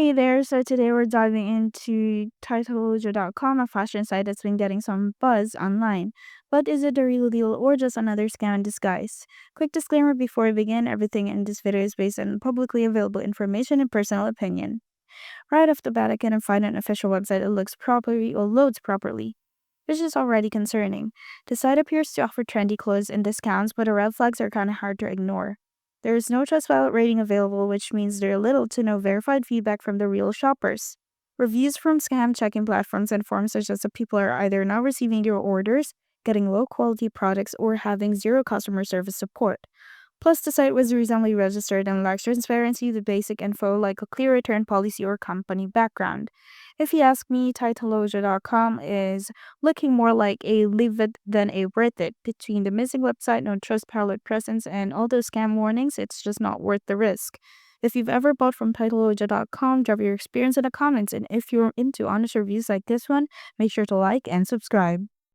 Hey there, so today we're diving into Titleology.com, a fashion site that's been getting some buzz online. But is it the real deal or just another scam in disguise? Quick disclaimer before we begin, everything in this video is based on publicly available information and personal opinion. Right off the bat, I couldn't find an official website that looks properly or loads properly, which is already concerning. The site appears to offer trendy clothes and discounts, but the red flags are kind of hard to ignore. There is no Trustpilot rating available, which means there are little to no verified feedback from the real shoppers. Reviews from scam checking platforms and forums suggest that people are either not receiving their orders, getting low quality products, or having zero customer service support. Plus, the site was recently registered and lacks transparency to basic info like a clear return policy or company background. If you ask me, Titleology.com is looking more like a leave it than a worth it. Between the missing website, no Trustpilot presence, and all those scam warnings, it's just not worth the risk. If you've ever bought from Titleology.com, drop your experience in the comments. And if you're into honest reviews like this one, make sure to like and subscribe.